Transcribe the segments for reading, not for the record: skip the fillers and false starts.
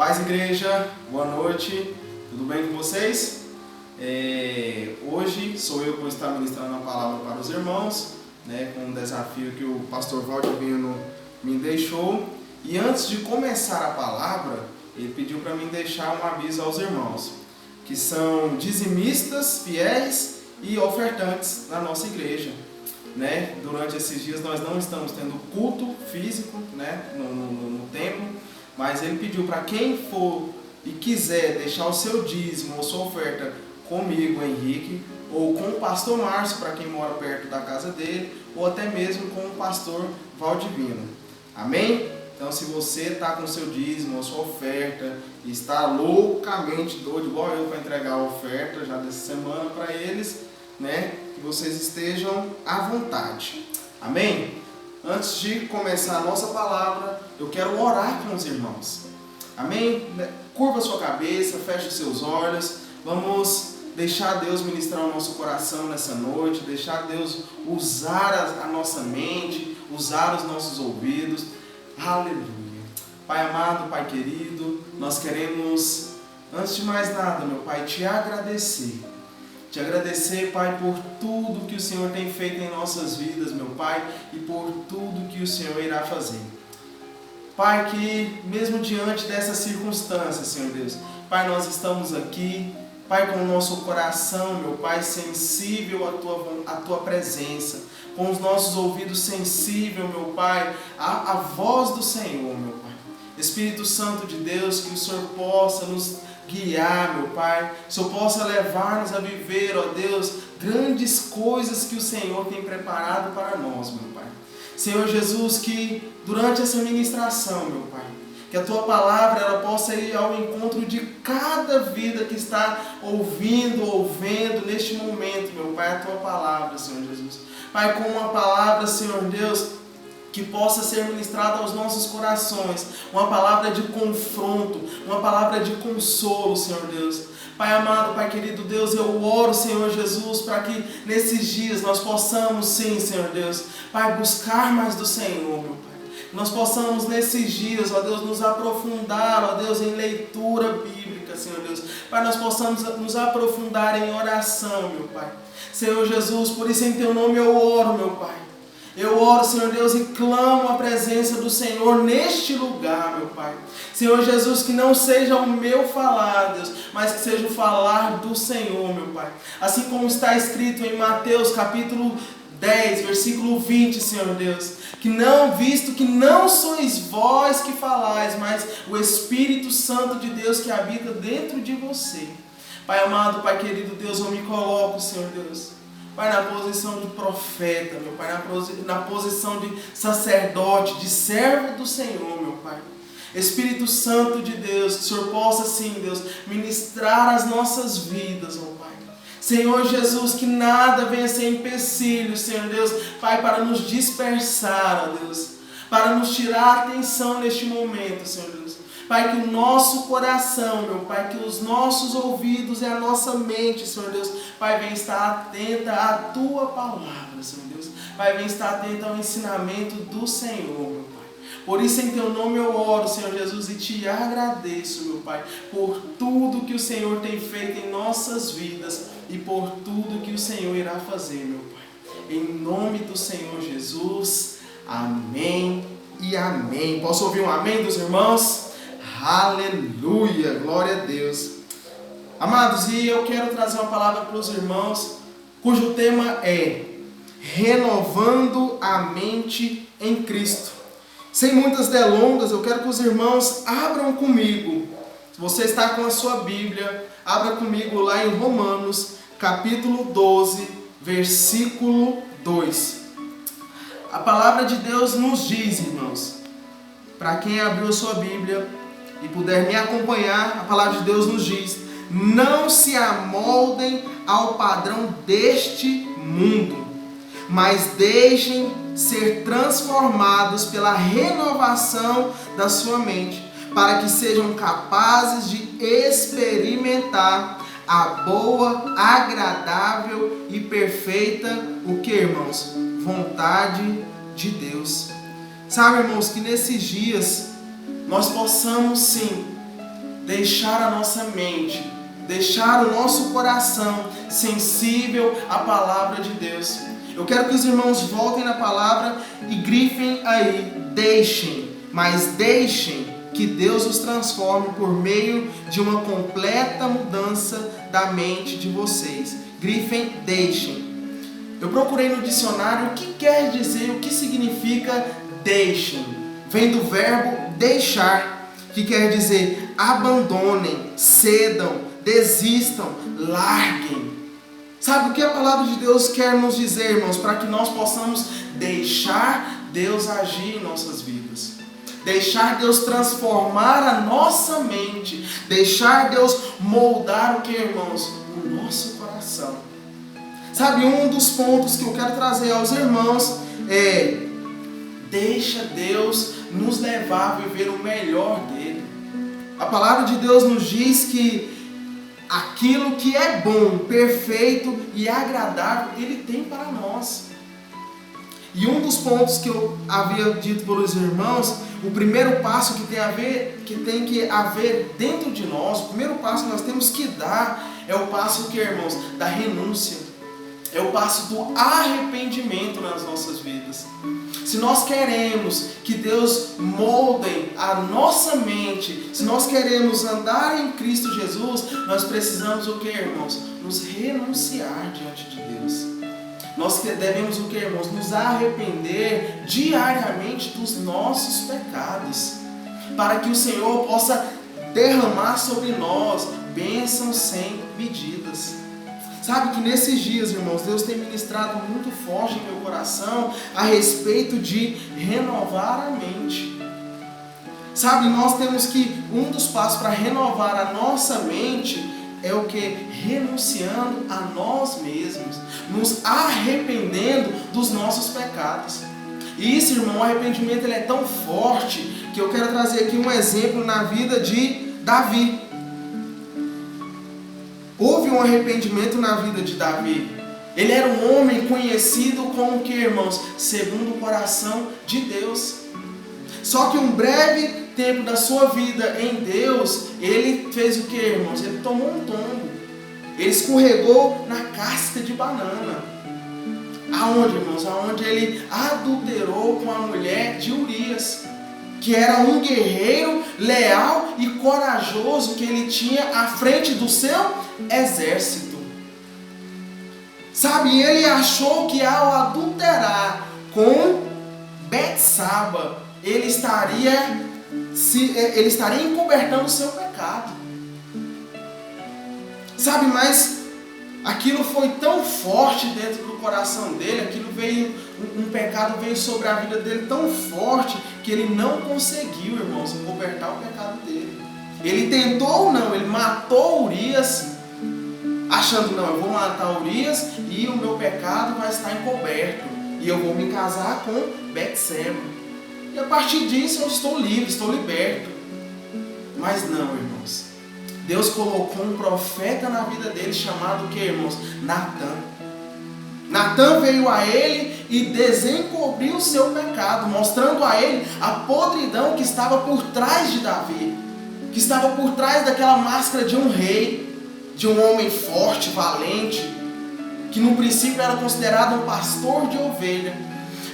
Paz, igreja, boa noite, tudo bem com vocês? Hoje sou eu que vou estar ministrando a palavra para os irmãos, com um desafio que o pastor Valdivino me deixou. E antes de começar a palavra, ele pediu para mim deixar um aviso aos irmãos, que são dizimistas, fiéis e ofertantes na nossa igreja. Durante esses dias nós não estamos tendo culto físico no templo, mas ele pediu para quem for e quiser deixar o seu dízimo ou sua oferta comigo, Henrique, ou com o pastor Márcio, para quem mora perto da casa dele, ou até mesmo com o pastor Valdivino. Amém? Então, se você está com o seu dízimo ou sua oferta e está loucamente doido, igual eu, para entregar a oferta já dessa semana para eles, que vocês estejam à vontade. Amém? Antes de começar a nossa palavra, eu quero orar com os irmãos. Amém? Curva a sua cabeça, feche os seus olhos. Vamos deixar Deus ministrar o nosso coração nessa noite, deixar Deus usar a nossa mente, usar os nossos ouvidos. Aleluia. Pai amado, Pai querido, nós queremos, antes de mais nada, meu Pai, te agradecer. Te agradecer, Pai, por tudo que o Senhor tem feito em nossas vidas, meu Pai, e por tudo que o Senhor irá fazer. Pai, que mesmo diante dessas circunstâncias, Senhor Deus, Pai, nós estamos aqui, Pai, com o nosso coração, meu Pai, sensível à Tua presença, com os nossos ouvidos sensíveis, meu Pai, à voz do Senhor, meu Pai. Espírito Santo de Deus, que o Senhor possa nos guiar, meu Pai, que o Senhor possa levar-nos a viver, ó Deus, grandes coisas que o Senhor tem preparado para nós, meu Pai. Senhor Jesus, que durante essa ministração, meu Pai, que a Tua palavra ela possa ir ao encontro de cada vida que está ouvindo ou vendo neste momento, meu Pai, a Tua palavra, Senhor Jesus. Pai, com uma palavra, Senhor Deus, que possa ser ministrada aos nossos corações, uma palavra de confronto, uma palavra de consolo, Senhor Deus. Pai amado, Pai querido Deus, eu oro, Senhor Jesus, para que nesses dias nós possamos, sim, Senhor Deus, Pai, buscar mais do Senhor, meu Pai. Nós possamos nesses dias, ó Deus, nos aprofundar, ó Deus, em leitura bíblica, Senhor Deus. Pai, nós possamos nos aprofundar em oração, meu Pai. Senhor Jesus, por isso em Teu nome eu oro, meu Pai. Eu oro, Senhor Deus, e clamo a presença do Senhor neste lugar, meu Pai. Senhor Jesus, que não seja o meu falar, Deus, mas que seja o falar do Senhor, meu Pai. Assim como está escrito em Mateus capítulo 10, versículo 20, Senhor Deus. Visto que não sois vós que falais, mas o Espírito Santo de Deus que habita dentro de você. Pai amado, Pai querido Deus, eu me coloco, Senhor Deus, Pai, na posição de profeta, meu Pai, na posição de sacerdote, de servo do Senhor, meu Pai. Espírito Santo de Deus, que o Senhor possa, sim, Deus, ministrar as nossas vidas, meu Pai. Senhor Jesus, que nada venha ser empecilho, Senhor Deus, Pai, para nos dispersar, ó Deus, para nos tirar a atenção neste momento, Senhor Deus. Pai, que o nosso coração, meu Pai, que os nossos ouvidos e a nossa mente, Senhor Deus, Pai, venha estar atenta à Tua palavra, Senhor Deus. Pai, venha estar atenta ao ensinamento do Senhor, meu Pai. Por isso, em Teu nome eu oro, Senhor Jesus, e Te agradeço, meu Pai, por tudo que o Senhor tem feito em nossas vidas e por tudo que o Senhor irá fazer, meu Pai. Em nome do Senhor Jesus, amém e amém. Posso ouvir um amém dos irmãos? Aleluia, glória a Deus. Amados, e eu quero trazer uma palavra para os irmãos, cujo tema é renovando a mente em Cristo. Sem muitas delongas, eu quero que os irmãos abram comigo. Se você está com a sua Bíblia, abra comigo lá em Romanos, capítulo 12, versículo 2. A palavra de Deus nos diz, irmãos, para quem abriu a sua Bíblia e puder me acompanhar, a palavra de Deus nos diz: não se amoldem ao padrão deste mundo, mas deixem ser transformados pela renovação da sua mente, para que sejam capazes de experimentar a boa, agradável e perfeita, o que, irmãos? Vontade de Deus. Sabe, irmãos, que nesses dias nós possamos sim deixar a nossa mente, deixar o nosso coração sensível à palavra de Deus. Eu quero que os irmãos voltem na palavra e grifem aí, deixem, mas deixem que Deus os transforme por meio de uma completa mudança da mente de vocês. Grifem, deixem. Eu procurei no dicionário o que quer dizer, o que significa deixem. Vem do verbo deixar, que quer dizer abandonem, cedam, desistam, larguem. Sabe o que a palavra de Deus quer nos dizer, irmãos? Para que nós possamos deixar Deus agir em nossas vidas. Deixar Deus transformar a nossa mente. Deixar Deus moldar o que, irmãos? O nosso coração. Sabe, um dos pontos que eu quero trazer aos irmãos é: deixa Deus nos levar a viver o melhor dele. A palavra de Deus nos diz que aquilo que é bom, perfeito e agradável, Ele tem para nós. E um dos pontos que eu havia dito para os irmãos, o primeiro passo que tem que haver dentro de nós, o primeiro passo que nós temos que dar é o passo que, irmãos, da renúncia. É o passo do arrependimento nas nossas vidas. Se nós queremos que Deus molde a nossa mente, se nós queremos andar em Cristo Jesus, nós precisamos o que, irmãos? Nos renunciar diante de Deus. Nós devemos o que, irmãos? Nos arrepender diariamente dos nossos pecados, para que o Senhor possa derramar sobre nós bênçãos sem medidas. Sabe que nesses dias, irmãos, Deus tem ministrado muito forte em meu coração a respeito de renovar a mente. Sabe, nós temos que, um dos passos para renovar a nossa mente é o que? Renunciando a nós mesmos, nos arrependendo dos nossos pecados. E isso, irmão, o arrependimento ele é tão forte que eu quero trazer aqui um exemplo na vida de Davi. Houve um arrependimento na vida de Davi. Ele era um homem conhecido como o que, irmãos? Segundo o coração de Deus. Só que um breve tempo da sua vida em Deus, ele fez o que, irmãos? Ele tomou um tombo. Ele escorregou na casca de banana. Aonde, irmãos? Aonde ele adulterou com a mulher de Urias, que era um guerreiro leal e corajoso que ele tinha à frente do seu exército. Sabe, ele achou que ao adulterar com Betsaba, ele estaria encobertando o seu pecado. Sabe, mas aquilo foi tão forte dentro do coração dele, um pecado veio sobre a vida dele tão forte que ele não conseguiu, irmãos, encobertar o pecado dele. Ele tentou não, ele matou Urias, achando, não, eu vou matar Urias e o meu pecado vai estar encoberto e eu vou me casar com Betseba. E a partir disso eu estou livre, estou liberto. Mas não, irmãos. Deus colocou um profeta na vida dele chamado o que, irmãos? Natã. Natã veio a ele e desencobriu o seu pecado, mostrando a ele a podridão que estava por trás de Davi, que estava por trás daquela máscara de um rei, de um homem forte, valente, que no princípio era considerado um pastor de ovelha.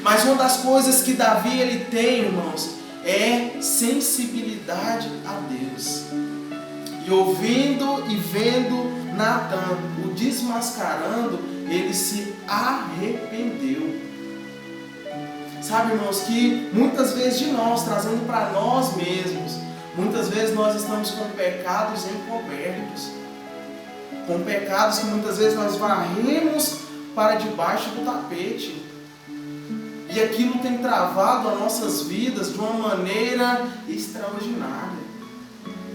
Mas uma das coisas que Davi ele tem, irmãos, é sensibilidade a Deus. E ouvindo e vendo Natã o desmascarando, ele se arrependeu. Sabe, irmãos, que muitas vezes de nós, trazendo para nós mesmos, muitas vezes nós estamos com pecados encobertos, com pecados que muitas vezes nós varremos para debaixo do tapete. E aquilo tem travado as nossas vidas de uma maneira extraordinária.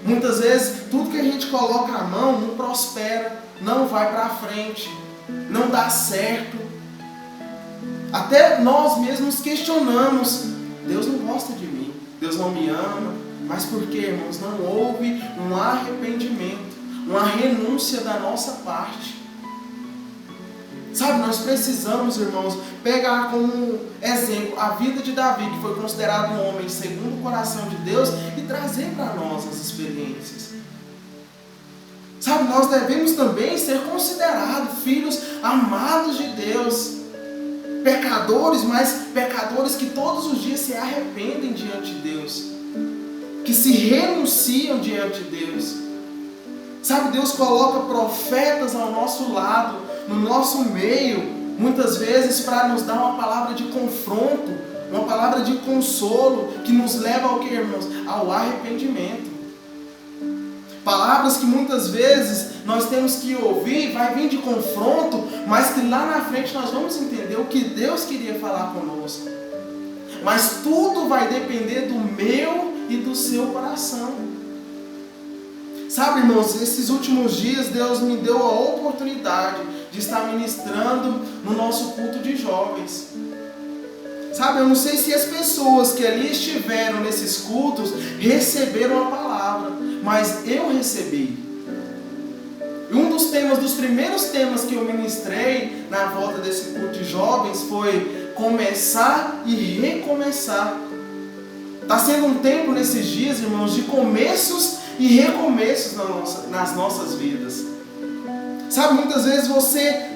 Muitas vezes, tudo que a gente coloca a mão não prospera, não vai para frente, não dá certo. Até nós mesmos questionamos, Deus não gosta de mim, Deus não me ama. Mas por quê, irmãos? Não houve um arrependimento, uma renúncia da nossa parte. Sabe, nós precisamos, irmãos, pegar como exemplo a vida de Davi, que foi considerado um homem segundo o coração de Deus, e trazer para nós as experiências. Sabe, nós devemos também ser considerados filhos amados de Deus. Pecadores, mas pecadores que todos os dias se arrependem diante de Deus. Que se renunciam diante de Deus. Sabe, Deus coloca profetas ao nosso lado, no nosso meio, muitas vezes para nos dar uma palavra de confronto, uma palavra de consolo, que nos leva ao que, irmãos? Ao arrependimento. Palavras que muitas vezes nós temos que ouvir, vai vir de confronto, mas que lá na frente nós vamos entender o que Deus queria falar conosco. Mas tudo vai depender do meu e do seu coração. Sabe, irmãos, esses últimos dias Deus me deu a oportunidade de estar ministrando no nosso culto de jovens. Sabe, eu não sei se as pessoas que ali estiveram nesses cultos receberam a palavra, mas eu recebi. E um dos primeiros temas que eu ministrei na volta desse culto de jovens foi começar e recomeçar. Está sendo um tempo nesses dias, irmãos, de começos e recomeços nas nossas vidas. Sabe, muitas vezes você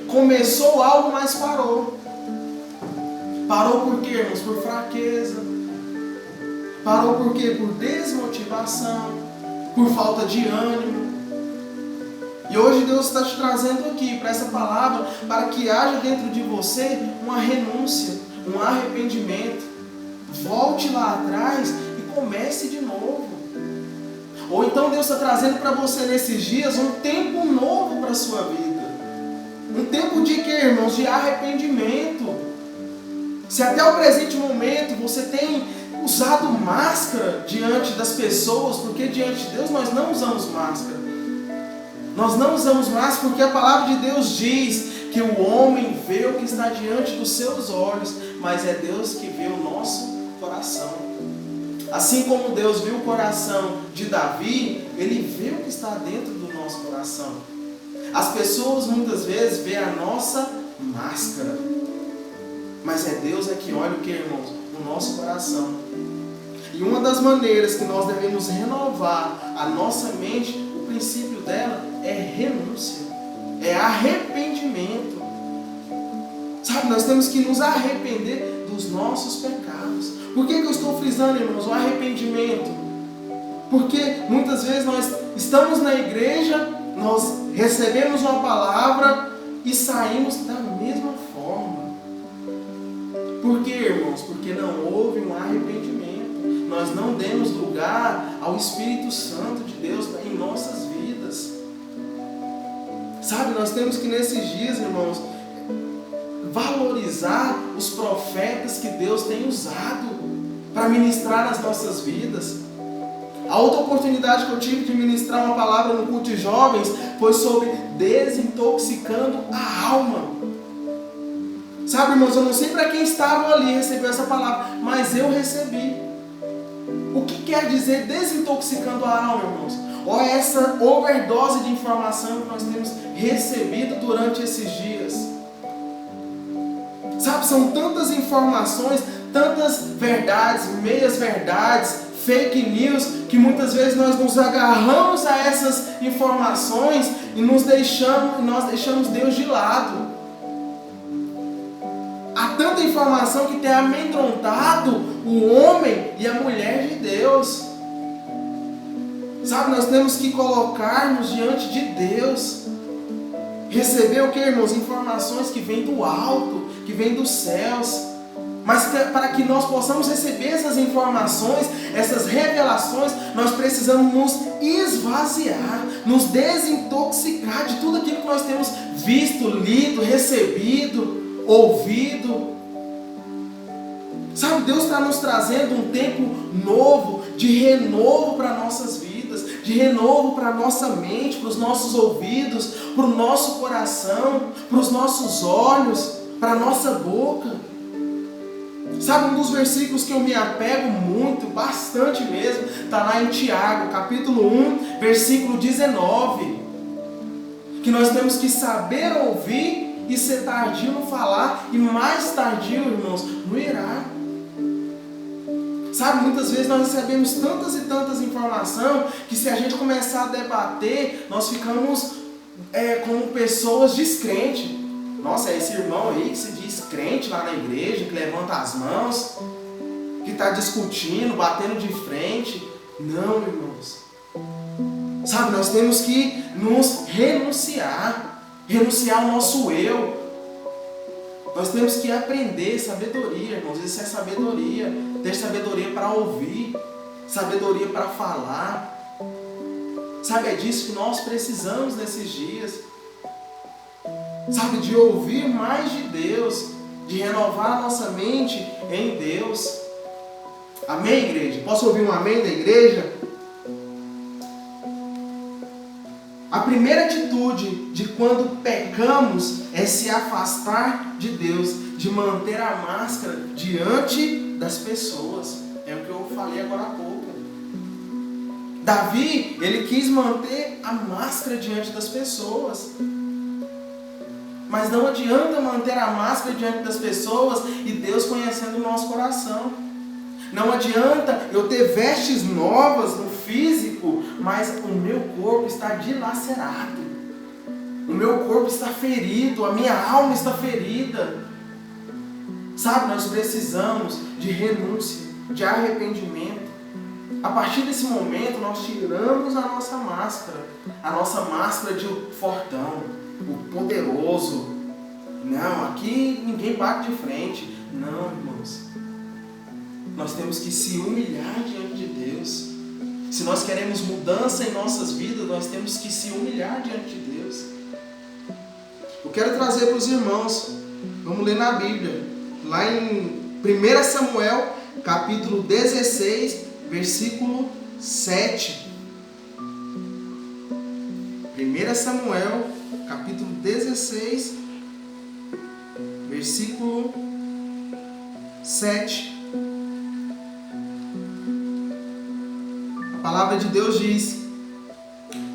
começou algo, mas parou. Parou por quê, irmãos? Por fraqueza. Parou por quê? Por desmotivação, por falta de ânimo. E hoje Deus está te trazendo aqui para essa palavra, para que haja dentro de você uma renúncia, um arrependimento. Volte lá atrás e comece de novo. Ou então Deus está trazendo para você nesses dias um tempo novo para a sua vida. Um tempo de quê, irmãos? De arrependimento. Se até o presente momento você tem usado máscara diante das pessoas, porque diante de Deus nós não usamos máscara. Nós não usamos máscara porque a palavra de Deus diz que o homem vê o que está diante dos seus olhos, mas é Deus que vê o nosso coração. Assim como Deus viu o coração de Davi, Ele vê o que está dentro do nosso coração. As pessoas muitas vezes veem a nossa máscara, mas é Deus que olha o que, irmãos? O nosso coração. E uma das maneiras que nós devemos renovar a nossa mente, o princípio dela é renúncia, é arrependimento. Sabe, nós temos que nos arrepender dos nossos pecados. Por que eu estou frisando, irmãos, o arrependimento? Porque muitas vezes nós estamos na igreja, nós recebemos uma palavra e saímos da mesma forma. Por quê, irmãos? Porque não houve um arrependimento. Nós não demos lugar ao Espírito Santo de Deus em nossas vidas. Sabe, nós temos que nesses dias, irmãos, valorizar os profetas que Deus tem usado para ministrar nas nossas vidas. A outra oportunidade que eu tive de ministrar uma palavra no culto de jovens foi sobre desintoxicando a alma. Sabe, irmãos, eu não sei para quem estava ali recebeu essa palavra, mas eu recebi. O que quer dizer desintoxicando a alma, irmãos? Olha essa overdose de informação que nós temos recebido durante esses dias. Sabe, são tantas informações, tantas verdades, meias verdades, fake news, que muitas vezes nós nos agarramos a essas informações e nós deixamos Deus de lado. Há tanta informação que tem amedrontado o homem e a mulher de Deus. Sabe, nós temos que colocar-nos diante de Deus. Receber o que, irmãos? Informações que vêm do alto, que vêm dos céus. Mas para que nós possamos receber essas informações, essas revelações, nós precisamos nos esvaziar, nos desintoxicar de tudo aquilo que nós temos visto, lido, recebido, ouvido. Sabe, Deus está nos trazendo um tempo novo, de renovo para nossas vidas, de renovo para a nossa mente, para os nossos ouvidos, para o nosso coração, para os nossos olhos, para a nossa boca. Sabe, um dos versículos que eu me apego muito, bastante mesmo, está lá em Tiago, capítulo 1, versículo 19. Que nós temos que saber ouvir e ser tardio no falar e mais tardio, irmãos, no irar. Sabe, muitas vezes nós recebemos tantas e tantas informações que se a gente começar a debater, nós ficamos como pessoas descrentes. Nossa, é esse irmão aí que se diz crente lá na igreja, que levanta as mãos, que está discutindo, batendo de frente. Não, irmãos. Sabe, nós temos que nos renunciar ao nosso eu. Nós temos que aprender sabedoria, irmãos. Isso é sabedoria. Ter sabedoria para ouvir, sabedoria para falar. Sabe, é disso que nós precisamos nesses dias. Sabe, de ouvir mais de Deus, de renovar a nossa mente em Deus. Amém, igreja? Posso ouvir um amém da igreja? A primeira atitude de quando pecamos é se afastar de Deus, de manter a máscara diante das pessoas. É o que eu falei agora há pouco. Davi, ele quis manter a máscara diante das pessoas. Mas não adianta manter a máscara diante das pessoas e Deus conhecendo o nosso coração. Não adianta eu ter vestes novas no físico, mas o meu corpo está dilacerado. O meu corpo está ferido, a minha alma está ferida. Sabe, nós precisamos de renúncia, de arrependimento. A partir desse momento, nós tiramos a nossa máscara de fortão, o poderoso. Não, aqui ninguém bate de frente. Não, irmãos. Nós temos que se humilhar diante de Deus. Se nós queremos mudança em nossas vidas, nós temos que se humilhar diante de Deus. Eu quero trazer para os irmãos, vamos ler na Bíblia, lá em 1 Samuel, capítulo 16, versículo 7. 1 Samuel, capítulo 16, versículo 7. A palavra de Deus diz: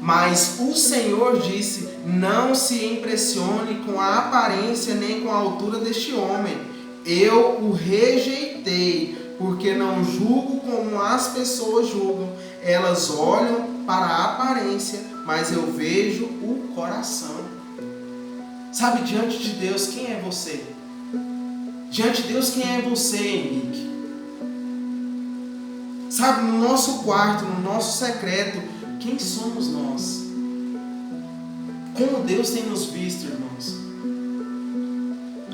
mas o Senhor disse, não se impressione com a aparência nem com a altura deste homem. Eu o rejeitei, porque não julgo como as pessoas julgam. Elas olham para a aparência, mas eu vejo o coração. Sabe, diante de Deus, quem é você? Diante de Deus, quem é você, Henrique? Sabe, no nosso quarto, no nosso secreto, quem somos nós? Como Deus tem nos visto, irmãos?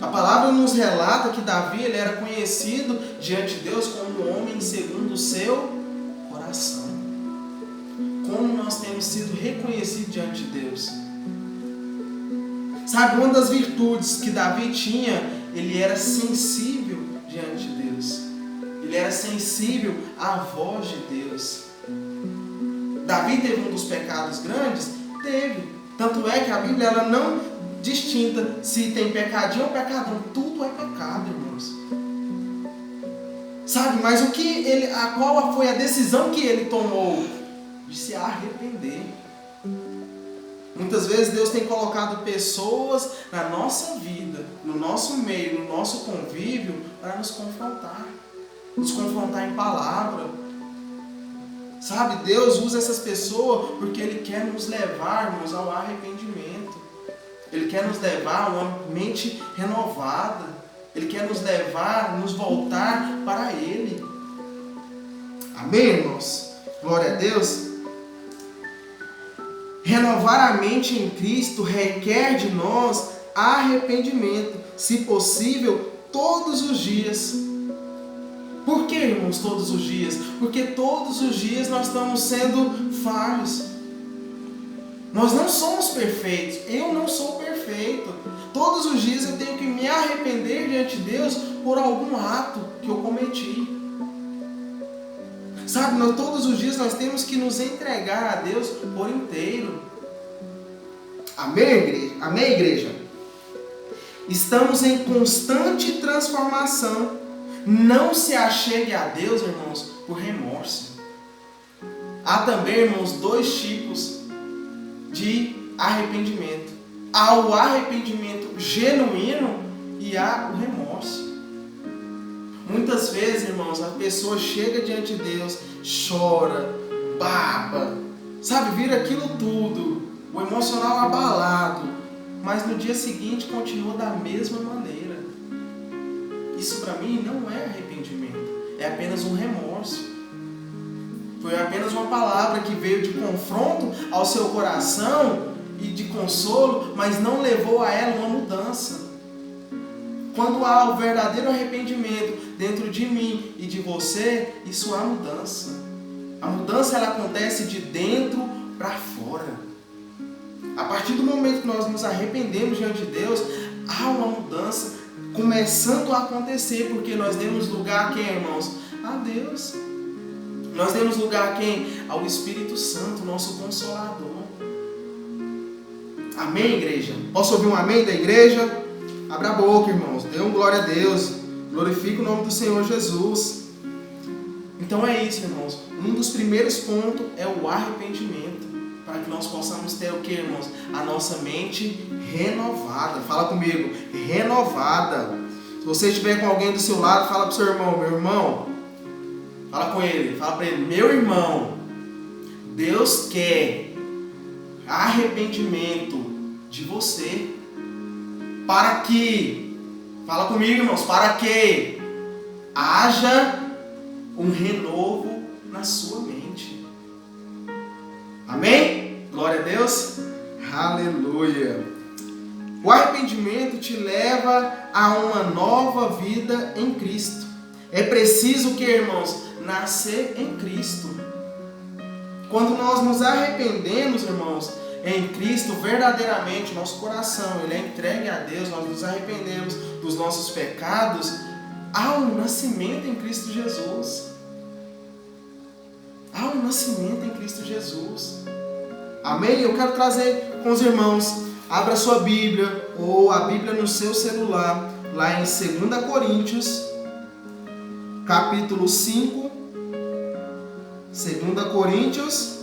A palavra nos relata que Davi, ele era conhecido diante de Deus como um homem segundo o seu coração. Como nós temos sido reconhecidos diante de Deus? Sabe, uma das virtudes que Davi tinha, ele era sensível diante de Deus. Ele era sensível à voz de Deus. Davi teve um dos pecados grandes? Teve. Tanto é que a Bíblia ela não distinta se tem pecadinho ou pecadão. Tudo é pecado, irmãos. Sabe, mas qual foi a decisão que ele tomou? De se arrepender. Muitas vezes Deus tem colocado pessoas na nossa vida, no nosso meio, no nosso convívio, para nos confrontar. Nos confrontar em palavra. Sabe, Deus usa essas pessoas porque Ele quer nos levar, irmãos, ao arrependimento. Ele quer nos levar a uma mente renovada. Ele quer nos levar, nos voltar para Ele. Amém, irmãos? Glória a Deus. Renovar a mente em Cristo requer de nós arrependimento, se possível, todos os dias. Por que, irmãos, todos os dias? Porque todos os dias nós estamos sendo falhos. Nós não somos perfeitos. Eu não sou perfeito. Todos os dias eu tenho que me arrepender diante de Deus por algum ato que eu cometi. Sabe, todos os dias nós temos que nos entregar a Deus por inteiro. Amém, igreja? Amém, igreja? Estamos em constante transformação. Não se achegue a Deus, irmãos, por remorso. Há também, irmãos, dois tipos de arrependimento. Há o arrependimento genuíno e há o remorso. Muitas vezes, irmãos, a pessoa chega diante de Deus, chora, baba, sabe, vira aquilo tudo, o emocional abalado, mas no dia seguinte continua da mesma maneira. Isso para mim não é arrependimento, é apenas um remorso. Foi apenas uma palavra que veio de confronto ao seu coração e de consolo, mas não levou a ela uma mudança. Quando há o verdadeiro arrependimento dentro de mim e de você, isso há mudança. A mudança ela acontece de dentro para fora. A partir do momento que nós nos arrependemos diante de Deus, há uma mudança começando a acontecer, porque nós demos lugar a quem, irmãos? A Deus. Nós demos lugar a quem? Ao Espírito Santo, nosso Consolador. Amém, igreja? Posso ouvir um amém da igreja? Abra a boca, irmãos. Dê um glória a Deus. Glorifique o nome do Senhor Jesus. Então é isso, irmãos. Um dos primeiros pontos é o arrependimento. Para que nós possamos ter o que, irmãos? A nossa mente renovada. Fala comigo. Renovada. Se você estiver com alguém do seu lado, fala para o seu irmão. Meu irmão. Fala com ele. Fala para ele. Meu irmão. Deus quer arrependimento de você. Para que, fala comigo, irmãos, para que haja um renovo na sua mente. Amém? Glória a Deus. Aleluia. O arrependimento te leva a uma nova vida em Cristo. É preciso que, irmãos, nascer em Cristo. Quando nós nos arrependemos, irmãos, em Cristo, verdadeiramente, nosso coração ele é entregue a Deus, nós nos arrependemos dos nossos pecados, há um nascimento em Cristo Jesus. Há um nascimento em Cristo Jesus. Amém? Eu quero trazer com os irmãos, abra sua Bíblia, ou a Bíblia no seu celular, lá em 2 Coríntios, capítulo 5, 2 Coríntios,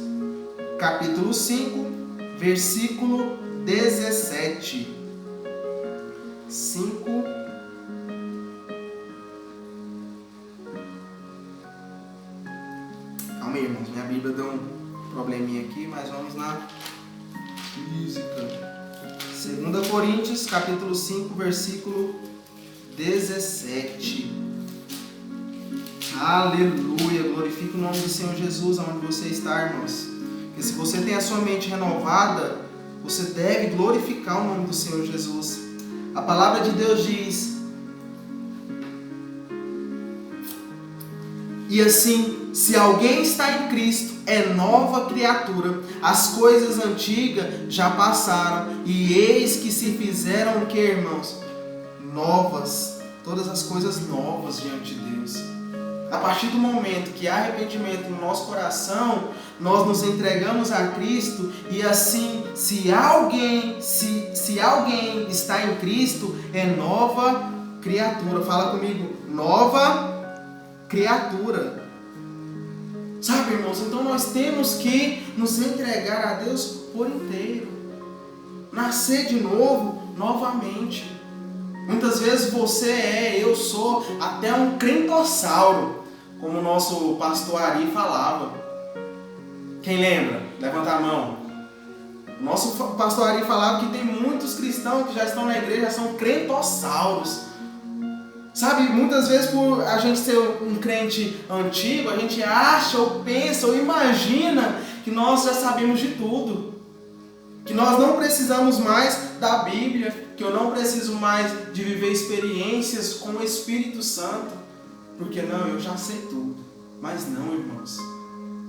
capítulo 5, versículo 17. 5. Calma aí, irmãos. Minha Bíblia deu um probleminha aqui, mas vamos lá. Física. 2 Coríntios, capítulo 5, versículo 17. Aleluia. Glorifique o nome do Senhor Jesus aonde você está, irmãos. Porque se você tem a sua mente renovada, você deve glorificar o nome do Senhor Jesus. A palavra de Deus diz: e assim, se alguém está em Cristo, é nova criatura. As coisas antigas já passaram, e eis que se fizeram o que, irmãos? Novas. Todas as coisas novas diante de Deus. A partir do momento que há arrependimento no nosso coração, nós nos entregamos a Cristo e assim, se alguém está em Cristo, é nova criatura. Fala comigo, nova criatura. Sabe, irmãos, então nós temos que nos entregar a Deus por inteiro. Nascer de novo, novamente. Muitas vezes eu sou até um crentossauro, como o nosso pastor Ari falava. Quem lembra? Levanta a mão. O nosso pastor Ari falava que tem muitos cristãos que já estão na igreja, são crentossauros. Sabe, muitas vezes por a gente ser um crente antigo, a gente acha ou pensa ou imagina que nós já sabemos de tudo. Que nós não precisamos mais da Bíblia, que eu não preciso mais de viver experiências com o Espírito Santo, porque não, eu já sei tudo. Mas não, irmãos.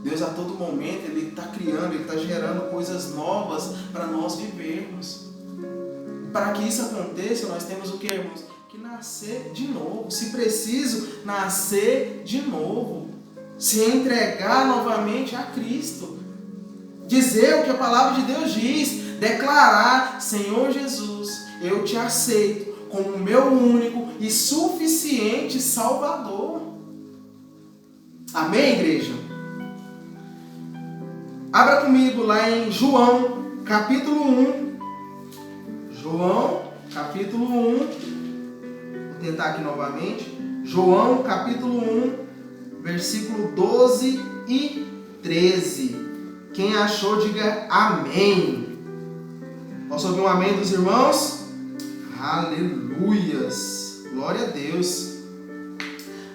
Deus a todo momento, Ele está criando, Ele está gerando coisas novas para nós vivermos. Para que isso aconteça, nós temos o que, irmãos? Que nascer de novo. Se preciso, nascer de novo. Se entregar novamente a Cristo. Dizer o que a palavra de Deus diz. Declarar: Senhor Jesus, eu te aceito como o meu único e suficiente Salvador. Amém, igreja? Abra comigo lá em João, capítulo 1. João, capítulo 1. Vou tentar aqui novamente. João capítulo 1, versículo 12 e 13. Quem achou, diga amém. Posso ouvir um amém dos irmãos? Aleluias! Glória a Deus!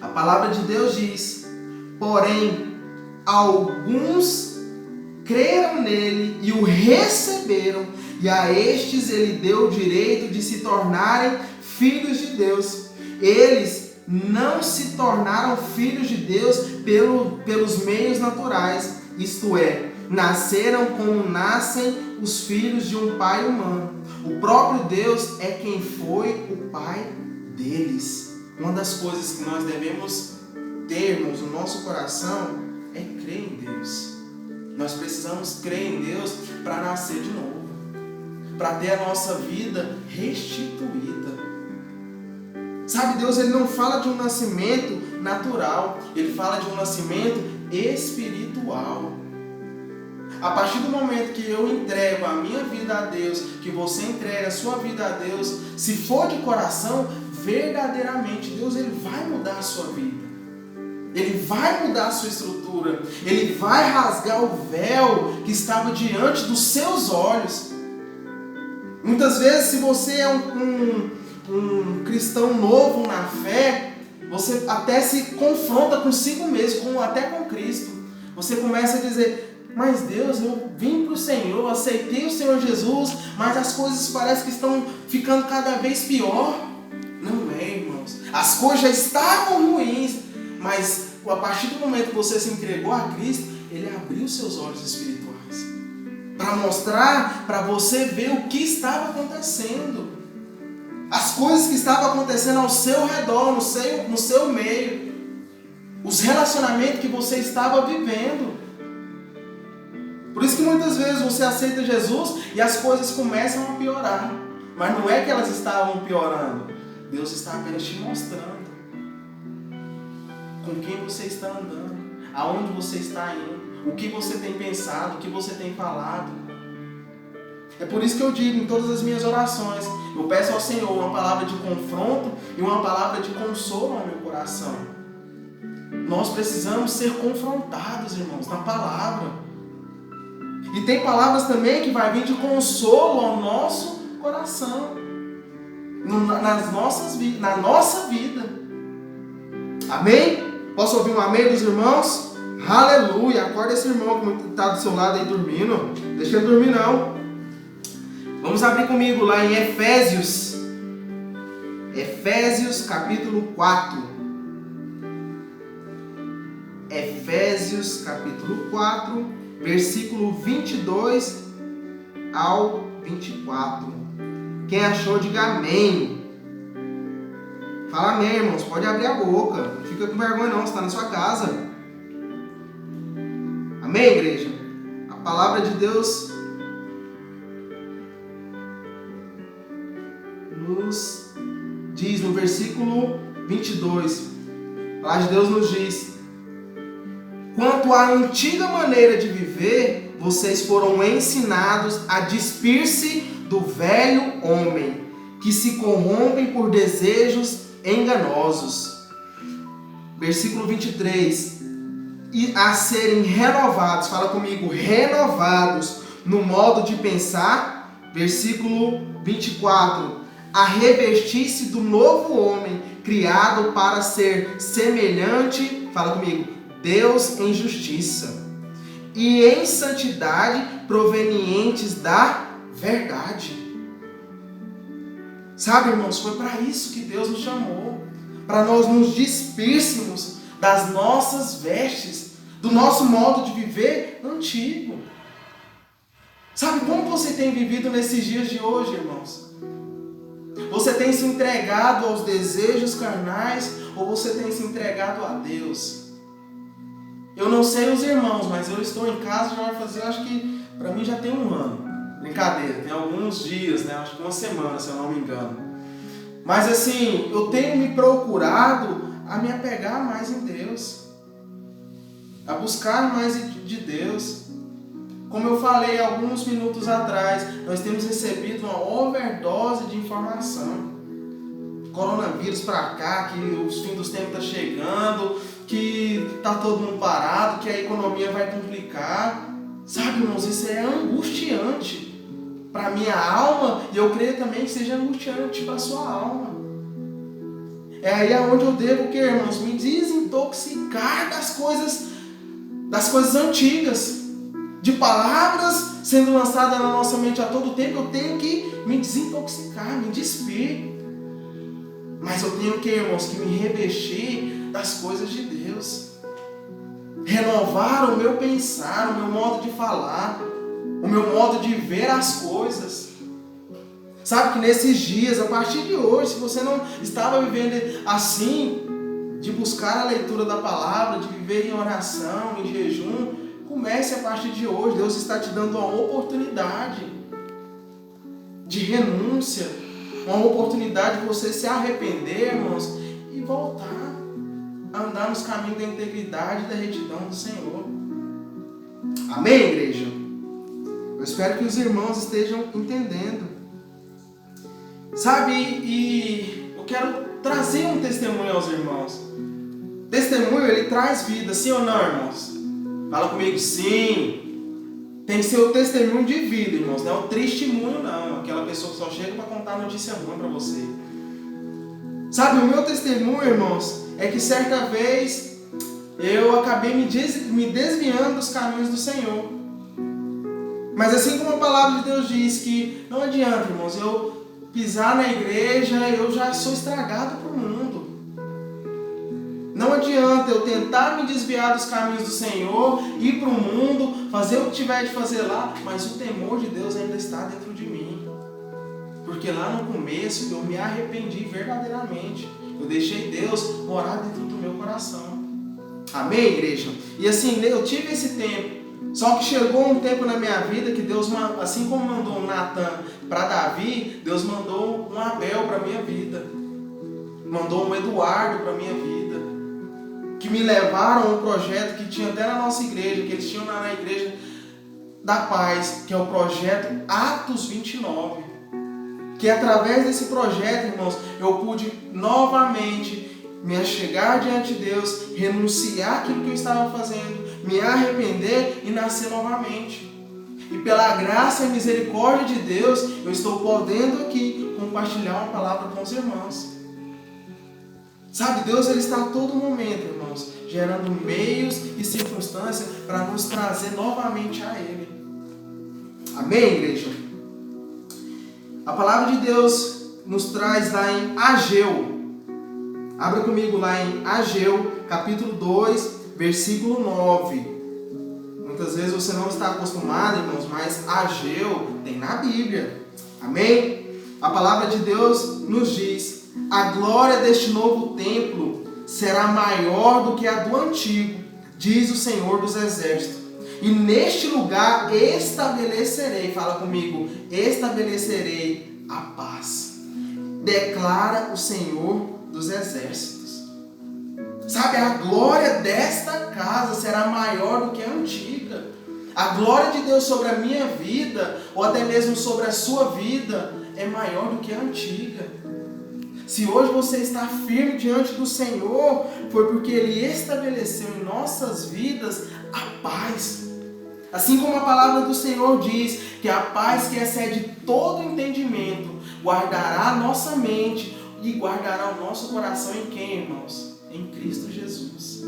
A palavra de Deus diz: porém, alguns creram nele e o receberam, e a estes ele deu o direito de se tornarem filhos de Deus. Eles não se tornaram filhos de Deus pelos meios naturais, isto é, nasceram como nascem os filhos de um pai humano. O próprio Deus é quem foi o pai deles. Uma das coisas que nós devemos termos no nosso coração é crer em Deus. Nós precisamos crer em Deus para nascer de novo, para ter a nossa vida restituída. Sabe, Deus ele não fala de um nascimento natural, ele fala de um nascimento espiritual. A partir do momento que eu entrego a minha vida a Deus, que você entrega a sua vida a Deus, se for de coração, verdadeiramente Deus ele vai mudar a sua vida. Ele vai mudar a sua estrutura. Ele vai rasgar o véu que estava diante dos seus olhos. Muitas vezes, se você é um cristão novo na fé, você até se confronta consigo mesmo, até com Cristo. Você começa a dizer: mas Deus, eu vim para o Senhor, aceitei o Senhor Jesus, mas as coisas parecem que estão ficando cada vez pior. Não é, irmãos. As coisas já estavam ruins, mas a partir do momento que você se entregou a Cristo, Ele abriu seus olhos espirituais para mostrar, para você ver o que estava acontecendo. As coisas que estavam acontecendo ao seu redor, no seu meio. Os relacionamentos que você estava vivendo. Por isso que muitas vezes você aceita Jesus e as coisas começam a piorar. Mas não é que elas estavam piorando. Deus está apenas te mostrando com quem você está andando, aonde você está indo, o que você tem pensado, o que você tem falado. É por isso que eu digo em todas as minhas orações, eu peço ao Senhor uma palavra de confronto e uma palavra de consolo ao meu coração. Nós precisamos ser confrontados, irmãos, na palavra. E tem palavras também que vai vir de consolo ao nosso coração, na nossa vida. Amém? Posso ouvir um amém dos irmãos? Aleluia! Acorda esse irmão que está do seu lado aí dormindo. Deixa ele dormir não. Vamos abrir comigo lá em Efésios. Efésios capítulo 4. Efésios capítulo 4, versículo 22 ao 24. Quem achou, diga amém. Fala amém, irmãos. Pode abrir a boca. Não fica com vergonha não, você está na sua casa. Amém, igreja? A palavra de Deus nos diz no versículo 22. A palavra de Deus nos diz: quanto à antiga maneira de viver, vocês foram ensinados a despir-se do velho homem, que se corrompem por desejos enganosos. Versículo 23. E a serem renovados, fala comigo, renovados no modo de pensar. Versículo 24. A revestir-se do novo homem, criado para ser semelhante, fala comigo, Deus em justiça e em santidade provenientes da verdade. Sabe, irmãos, foi para isso que Deus nos chamou, para nós nos despíssemos das nossas vestes, do nosso modo de viver antigo. Sabe como você tem vivido nesses dias de hoje, irmãos? Você tem se entregado aos desejos carnais ou você tem se entregado a Deus? Eu não sei os irmãos, mas eu estou em casa já vai fazer, acho que para mim já tem um ano. Brincadeira, tem alguns dias, né? Acho que uma semana, se eu não me engano. Mas assim, eu tenho me procurado a me apegar mais em Deus, a buscar mais de Deus. Como eu falei alguns minutos atrás, nós temos recebido uma overdose de informação. coronavírus para cá, que os fins dos tempos tá chegando, que tá todo mundo parado, que a economia vai complicar. Sabe, irmãos, isso é angustiante para minha alma, e eu creio também que seja angustiante para a sua alma. É aí aonde eu devo, que, irmãos, me desintoxicar das coisas antigas, de palavras sendo lançadas na nossa mente a todo tempo. Eu tenho que me desintoxicar, me despir. Mas eu tenho que, irmãos, que me revestir das coisas de Deus. Renovar o meu pensar, o meu modo de falar, o meu modo de ver as coisas. Sabe que nesses dias, a partir de hoje, se você não estava vivendo assim, de buscar a leitura da palavra, de viver em oração, em jejum, comece a partir de hoje. Deus está te dando uma oportunidade de renúncia, uma oportunidade de você se arrepender, irmãos, e voltar a andar nos caminhos da integridade e da retidão do Senhor. Amém, igreja? Eu espero que os irmãos estejam entendendo. Sabe, e eu quero trazer um testemunho aos irmãos. Testemunho, ele traz vida, sim ou não, irmãos? Fala comigo, sim. Tem que ser o testemunho de vida, irmãos. Não é o testemunho, não. Aquela pessoa que só chega para contar notícia ruim para você. Sabe, o meu testemunho, irmãos, é que certa vez eu acabei me desviando dos caminhos do Senhor. Mas assim como a palavra de Deus diz que não adianta, irmãos, eu pisar na igreja, eu já sou estragado para o mundo. Não adianta eu tentar me desviar dos caminhos do Senhor, ir para o mundo, fazer o que tiver de fazer lá, mas o temor de Deus ainda está dentro de mim. Porque lá no começo eu me arrependi verdadeiramente. Eu deixei Deus morar dentro do meu coração. Amém, igreja? E assim, eu tive esse tempo. Só que chegou um tempo na minha vida que Deus, assim como mandou um Natan para Davi, Deus mandou um Abel para a minha vida. Mandou um Eduardo para a minha vida. Que me levaram a um projeto que tinha até na nossa igreja, que eles tinham na igreja da paz, que é o projeto Atos 29. Que através desse projeto, irmãos, eu pude novamente me achegar diante de Deus, renunciar àquilo que eu estava fazendo, me arrepender e nascer novamente. E pela graça e misericórdia de Deus, eu estou podendo aqui compartilhar uma palavra com os irmãos. Sabe, Deus ele está a todo momento, irmãos, gerando meios e circunstâncias para nos trazer novamente a Ele. Amém, igreja? A palavra de Deus nos traz lá em Ageu. Abra comigo lá em Ageu, capítulo 2, versículo 9. Muitas vezes você não está acostumado, irmãos, mas Ageu tem na Bíblia. Amém? A palavra de Deus nos diz: a glória deste novo templo será maior do que a do antigo, diz o Senhor dos Exércitos. E neste lugar estabelecerei, fala comigo, estabelecerei a paz, declara o Senhor dos Exércitos. Sabe, a glória desta casa será maior do que a antiga. A glória de Deus sobre a minha vida, ou até mesmo sobre a sua vida, é maior do que a antiga. Se hoje você está firme diante do Senhor, foi porque Ele estabeleceu em nossas vidas a paz. Assim como a palavra do Senhor diz que a paz que excede todo entendimento guardará a nossa mente e guardará o nosso coração em quem, irmãos? Em Cristo Jesus.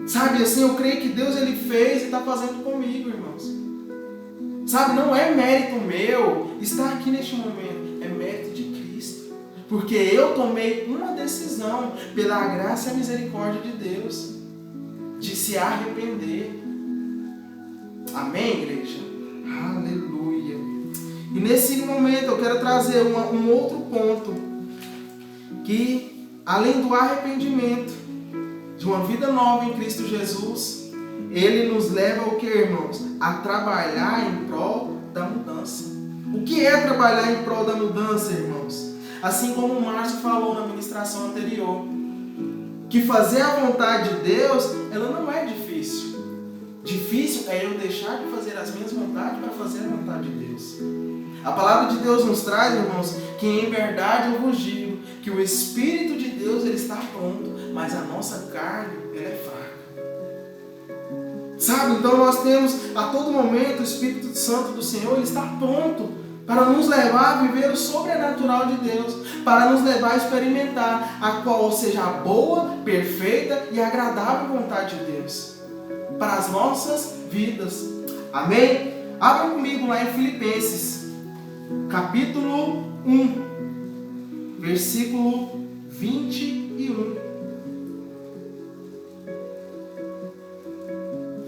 Sabe, assim, eu creio que Deus Ele fez e está fazendo comigo, irmãos. Sabe, não é mérito meu estar aqui neste momento, é mérito de Cristo. Porque eu tomei uma decisão pela graça e a misericórdia de Deus de se arrepender. Amém, igreja? Aleluia. E nesse momento eu quero trazer um outro ponto, que além do arrependimento, de uma vida nova em Cristo Jesus, Ele nos leva ao que, irmãos? A trabalhar em prol da mudança. O que é trabalhar em prol da mudança, irmãos? Assim como o Márcio falou na ministração anterior, que fazer a vontade de Deus, ela não é difícil. Difícil é eu deixar de fazer as minhas vontades para fazer a vontade de Deus. A palavra de Deus nos traz, irmãos, que em verdade eu vos digo que o Espírito de Deus ele está pronto, mas a nossa carne ela é fraca. Sabe? Então nós temos a todo momento o Espírito Santo do Senhor, ele está pronto para nos levar a viver o sobrenatural de Deus, para nos levar a experimentar a qual seja a boa, perfeita e agradável vontade de Deus para as nossas vidas. Amém? Abra comigo lá em Filipenses, capítulo 1, versículo 21.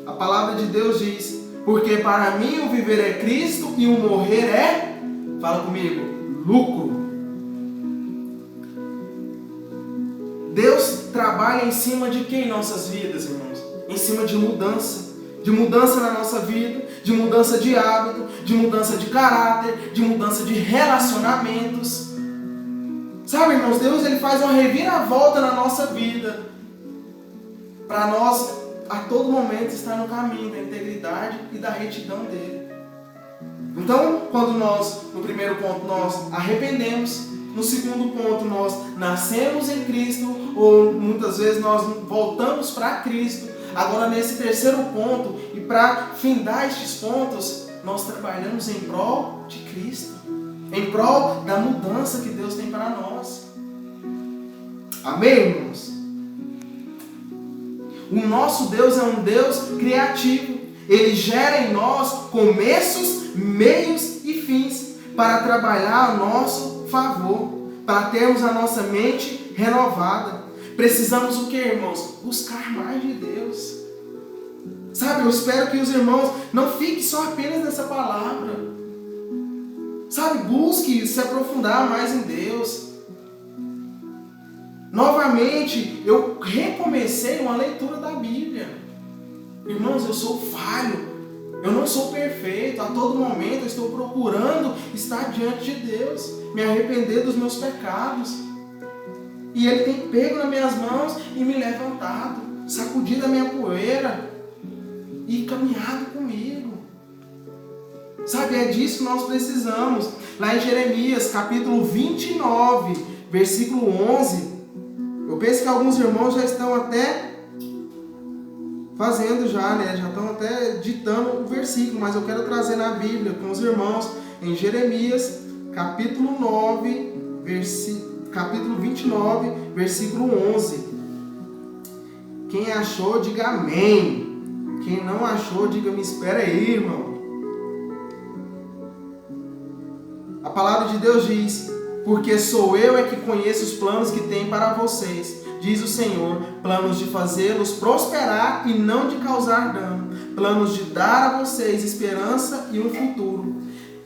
A palavra de Deus diz: porque para mim o viver é Cristo e o morrer é, fala comigo, lucro. Deus trabalha em cima de quem em nossas vidas, irmãos? Em cima de mudança na nossa vida, de mudança de hábito, de mudança de caráter, de mudança de relacionamentos. Sabe, irmãos, Deus ele faz uma reviravolta na nossa vida para nós a todo momento estar no caminho da integridade e da retidão dele. Então, quando nós, no primeiro ponto, nós arrependemos, no segundo ponto, nós nascemos em Cristo, ou muitas vezes nós voltamos para Cristo. Agora, nesse terceiro ponto, e para findar estes pontos, nós trabalhamos em prol de Cristo, em prol da mudança que Deus tem para nós. Amém, irmãos? O nosso Deus é um Deus criativo. Ele gera em nós começos, meios e fins para trabalhar a nosso favor, para termos a nossa mente renovada. Precisamos o que, irmãos? Buscar mais de Deus. Sabe, eu espero que os irmãos não fiquem só apenas nessa palavra. Sabe, busque se aprofundar mais em Deus. Novamente, eu recomecei uma leitura da Bíblia. Irmãos, eu sou falho. Eu não sou perfeito. A todo momento eu estou procurando estar diante de Deus, me arrepender dos meus pecados. E Ele tem pego nas minhas mãos e me levantado, sacudido a minha poeira e caminhado comigo. Sabe, é disso que nós precisamos. Lá em Jeremias, capítulo 29, versículo 11, eu penso que alguns irmãos já estão até fazendo já estão até ditando o versículo, mas eu quero trazer na Bíblia com os irmãos em Jeremias, capítulo 29, versículo 11. Quem achou, diga amém. Quem não achou, diga me espera aí, irmão. A palavra de Deus diz: porque sou eu é que conheço os planos que tenho para vocês, diz o Senhor, planos de fazê-los prosperar e não de causar dano, planos de dar a vocês esperança e um futuro.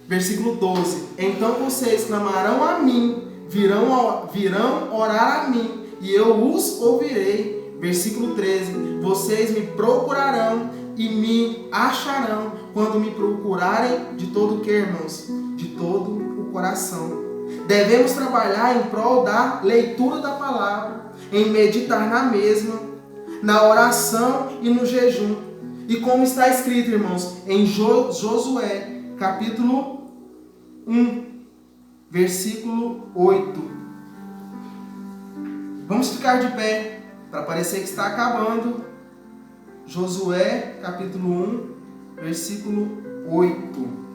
Versículo 12: então vocês clamarão a mim, virão orar a mim, e eu os ouvirei. Versículo 13: vocês me procurarão e me acharão quando me procurarem de todo o que, irmãos? De todo o coração. Devemos trabalhar em prol da leitura da palavra, em meditar na mesma, na oração e no jejum. E como está escrito, irmãos, em Josué, capítulo 1, versículo 8. Vamos ficar de pé, para parecer que está acabando. Josué, capítulo 1, versículo 8.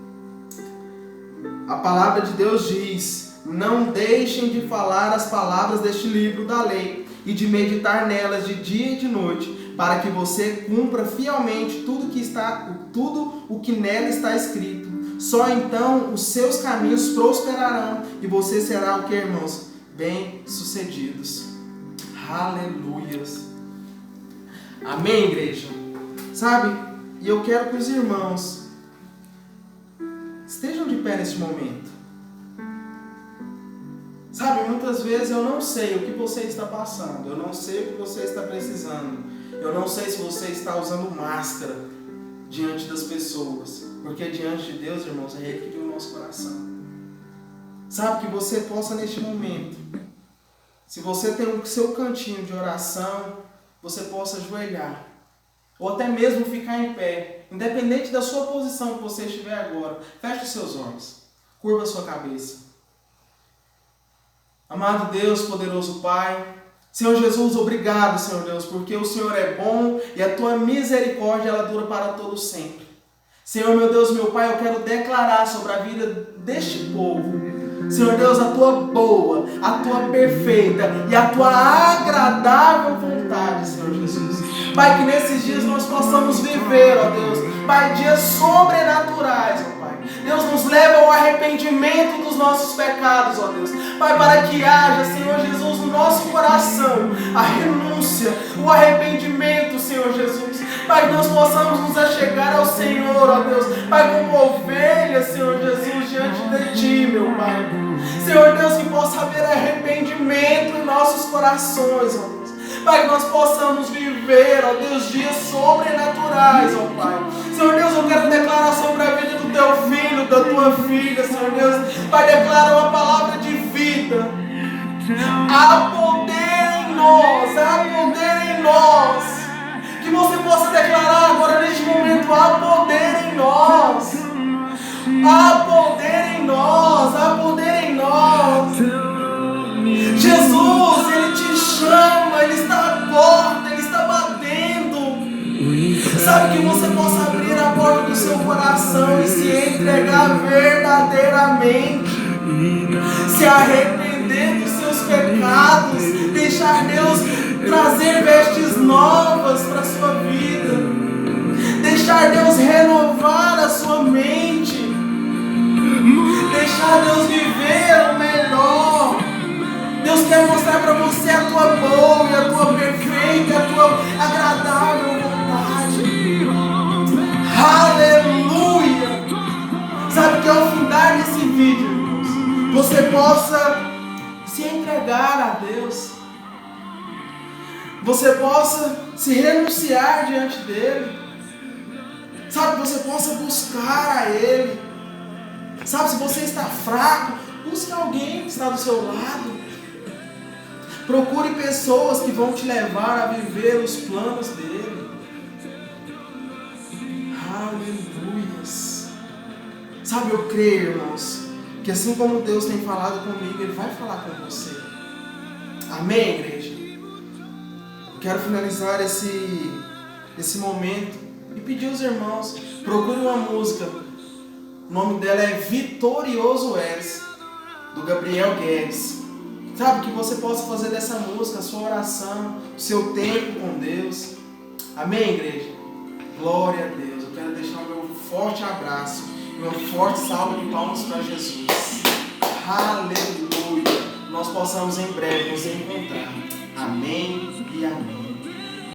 A palavra de Deus diz: não deixem de falar as palavras deste livro da lei e de meditar nelas de dia e de noite, para que você cumpra fielmente tudo o que nela está escrito. Só então os seus caminhos prosperarão e você será o que, irmãos? Bem-sucedidos. Aleluias. Amém, igreja? Sabe? E eu quero que os irmãos estejam de pé neste momento. Sabe, muitas vezes eu não sei o que você está passando, eu não sei o que você está precisando, eu não sei se você está usando máscara diante das pessoas, porque diante de Deus, irmãos, é Ele que viu o nosso coração. Sabe, que você possa neste momento, se você tem o seu cantinho de oração, você possa ajoelhar, ou até mesmo ficar em pé, independente da sua posição que você estiver agora, feche os seus olhos, curva a sua cabeça. Amado Deus, poderoso Pai, Senhor Jesus, obrigado, Senhor Deus, porque o Senhor é bom e a tua misericórdia ela dura para todo sempre. Senhor, meu Deus, meu Pai, eu quero declarar sobre a vida deste povo, Senhor Deus, a tua boa, a tua perfeita e a tua agradável vontade, Senhor Jesus. Pai, que nesses dias nós possamos viver, ó Deus, Pai, dias sobrenaturais, ó Pai. Deus, nos leva ao arrependimento dos nossos pecados, ó Deus. Pai, para que haja, Senhor Jesus, no nosso coração a renúncia, o arrependimento, Senhor Jesus. Pai, que nós possamos nos achegar ao Senhor, ó Deus. Pai, como ovelhas, Senhor Jesus, diante de Ti, meu Pai. Senhor Deus, que possa haver arrependimento em nossos corações, ó Deus. Pai, que nós possamos viver, ó Deus, dias sobrenaturais, ó Pai. Senhor Deus, eu quero declarar sobre a vida do Teu filho, da Tua filha, Senhor Deus. Pai, declara uma palavra de vida. Há poder em nós, há poder em nós. Que você possa declarar agora neste momento, há poder em nós. Há poder em nós, há poder em nós. Jesus, Ele te chama, Ele está à porta, Ele está batendo. Sabe, que você possa abrir a porta do seu coração e se entregar verdadeiramente. Se arrepender dos seus pecados, deixar Deus trazer vestes novas para a sua vida. Deixar Deus renovar a sua mente. Deixar Deus viver o melhor. Deus quer mostrar para você a tua boa, a tua perfeita, a tua agradável vontade. Aleluia! Sabe que ao findar desse vídeo, irmãos, você possa se entregar a Deus. Você possa se renunciar diante dEle. Sabe, que você possa buscar a Ele. Sabe, se você está fraco, busque alguém que está do seu lado. Procure pessoas que vão te levar a viver os planos dEle. Aleluias. Sabe, eu creio, irmãos, que assim como Deus tem falado comigo, Ele vai falar com você. Amém, igreja? Quero finalizar esse momento e pedir aos irmãos, procure uma música. O nome dela é Vitorioso És, do Gabriel Guedes. Sabe, que você possa fazer dessa música a sua oração, o seu tempo com Deus. Amém, igreja? Glória a Deus. Eu quero deixar o meu forte abraço, meu forte salve de palmas para Jesus. Aleluia. Nós possamos em breve nos encontrar. Amém e amém.